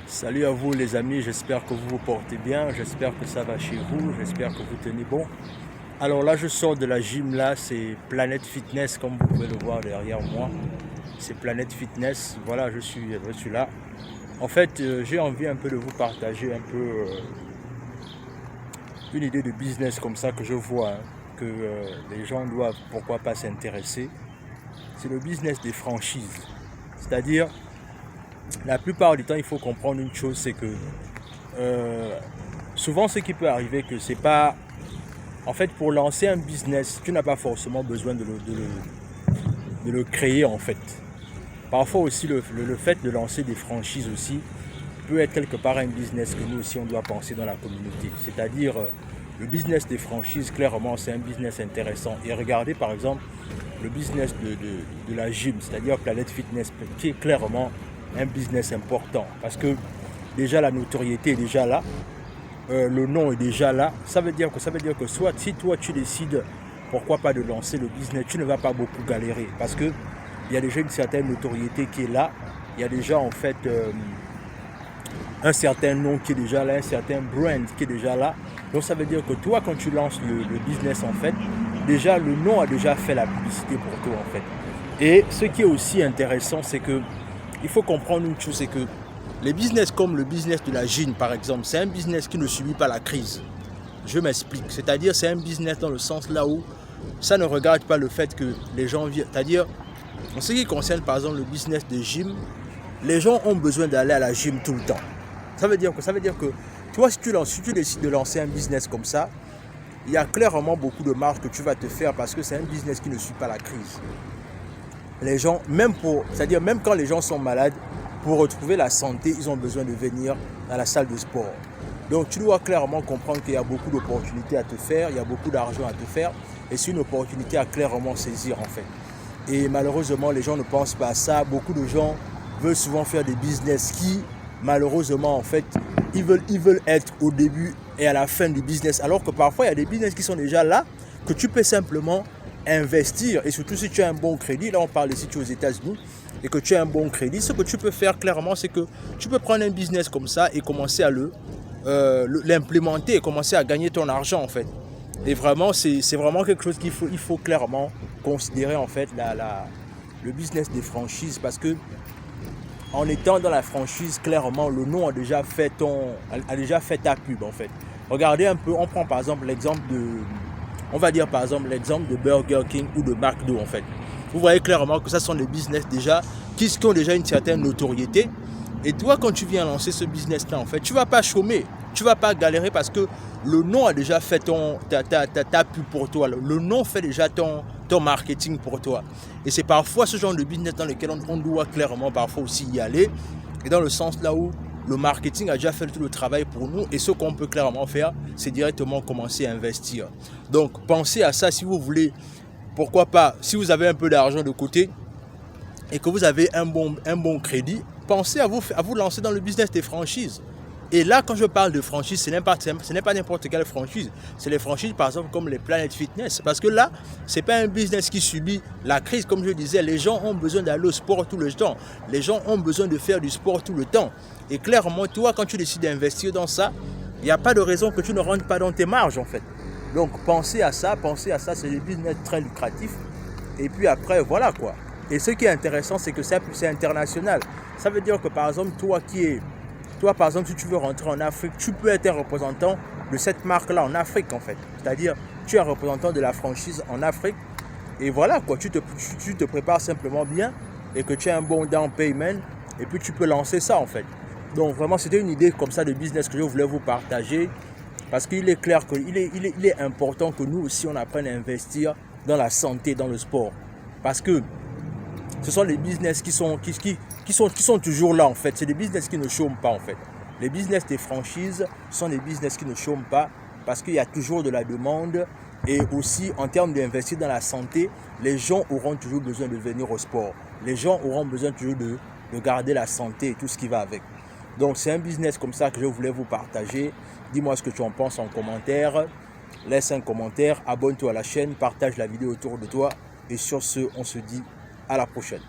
Salut à vous les amis, j'espère que vous vous portez bien, j'espère que ça va chez vous, j'espère que vous tenez bon. Alors là je sors de la gym là, c'est Planet Fitness comme vous pouvez le voir derrière moi. C'est Planet Fitness, voilà je suis là. En fait j'ai envie un peu de vous partager un peu une idée de business comme ça que je vois, que les gens doivent pourquoi pas s'intéresser. C'est le business des franchises. C'est-à-dire, la plupart du temps il faut comprendre une chose, c'est que euh, souvent ce qui peut arriver que c'est pas en fait pour lancer un business tu n'as pas forcément besoin de le créer en fait. Parfois aussi le fait de lancer des franchises aussi peut être quelque part un business que nous aussi on doit penser dans la communauté, c'est à dire le business des franchises clairement c'est un business intéressant. Et regardez par exemple le business de la gym, c'est à dire Planet Fitness, qui est clairement un business important parce que déjà la notoriété est déjà là, le nom est déjà là. Ça veut dire que soit si toi tu décides pourquoi pas de lancer le business, tu ne vas pas beaucoup galérer parce que il y a déjà une certaine notoriété qui est là. Il y a déjà en fait un certain nom qui est déjà là, un certain brand qui est déjà là. Donc ça veut dire que toi quand tu lances le business en fait, déjà le nom a déjà fait la publicité pour toi en fait. Et ce qui est aussi intéressant, c'est que il faut comprendre une chose, c'est que les business comme le business de la gym par exemple, c'est un business qui ne subit pas la crise. Je m'explique. C'est-à-dire c'est un business dans le sens là où ça ne regarde pas le fait que les gens viennent. C'est-à-dire, en ce qui concerne par exemple le business de gym, les gens ont besoin d'aller à la gym tout le temps. Ça veut dire que toi, si tu décides de lancer un business comme ça, il y a clairement beaucoup de marge que tu vas te faire parce que c'est un business qui ne suit pas la crise. Les gens, c'est-à-dire même quand les gens sont malades, pour retrouver la santé, ils ont besoin de venir à la salle de sport. Donc tu dois clairement comprendre qu'il y a beaucoup d'opportunités à te faire, il y a beaucoup d'argent à te faire, et c'est une opportunité à clairement saisir en fait. Et malheureusement, les gens ne pensent pas à ça. Beaucoup de gens veulent souvent faire des business qui, malheureusement, en fait, ils veulent être au début et à la fin du business. Alors que parfois, il y a des business qui sont déjà là, que tu peux simplement investir. Et surtout si tu as un bon crédit, là on parle de si tu es aux États-Unis, et que tu as un bon crédit, ce que tu peux faire clairement, c'est que tu peux prendre un business comme ça et commencer à l'implémenter et commencer à gagner ton argent en fait. Et vraiment, c'est vraiment quelque chose il faut clairement considérer en fait le business des franchises parce que en étant dans la franchise, clairement, le nom a déjà fait ta pub en fait. Regardez un peu, on prend par exemple on va dire par exemple l'exemple de Burger King ou de McDo en fait. Vous voyez clairement que ça sont des business déjà qui ont déjà une certaine notoriété. Et toi, quand tu viens lancer ce business-là, en fait, tu ne vas pas chômer, tu ne vas pas galérer parce que le nom a déjà fait ta pub pour toi. Le nom fait déjà ton marketing pour toi. Et c'est parfois ce genre de business dans lequel on doit clairement parfois aussi y aller. Et dans le sens là où le marketing a déjà fait tout le travail pour nous. Et ce qu'on peut clairement faire, c'est directement commencer à investir. Donc, pensez à ça si vous voulez. Pourquoi pas, si vous avez un peu d'argent de côté et que vous avez un bon crédit, pensez à vous lancer dans le business des franchises. Et là, quand je parle de franchise, ce n'est pas n'importe quelle franchise. C'est les franchises, par exemple, comme les Planet Fitness. Parce que là, ce n'est pas un business qui subit la crise. Comme je disais, les gens ont besoin d'aller au sport tout le temps. Les gens ont besoin de faire du sport tout le temps. Et clairement, toi, quand tu décides d'investir dans ça, il n'y a pas de raison que tu ne rentres pas dans tes marges, en fait. Donc, pensez à ça, c'est des business très lucratifs. Et puis après, voilà quoi. Et ce qui est intéressant, c'est que c'est international. Ça veut dire que par exemple, toi par exemple, si tu veux rentrer en Afrique, tu peux être un représentant de cette marque-là en Afrique en fait. C'est-à-dire, tu es un représentant de la franchise en Afrique. Et voilà quoi, tu te prépares simplement bien et que tu as un bon down payment. Et puis tu peux lancer ça en fait. Donc vraiment, c'était une idée comme ça de business que je voulais vous partager. Parce qu'il est clair qu'il est important que nous aussi, on apprenne à investir dans la santé, dans le sport. Parce que ce sont les business qui sont toujours là en fait. C'est des business qui ne chôment pas en fait. Les business des franchises sont des business qui ne chôment pas parce qu'il y a toujours de la demande. Et aussi en termes d'investir dans la santé, les gens auront toujours besoin de venir au sport. Les gens auront besoin toujours de garder la santé et tout ce qui va avec. Donc c'est un business comme ça que je voulais vous partager. Dis-moi ce que tu en penses en commentaire. Laisse un commentaire, abonne-toi à la chaîne, partage la vidéo autour de toi. Et sur ce, on se dit à la prochaine.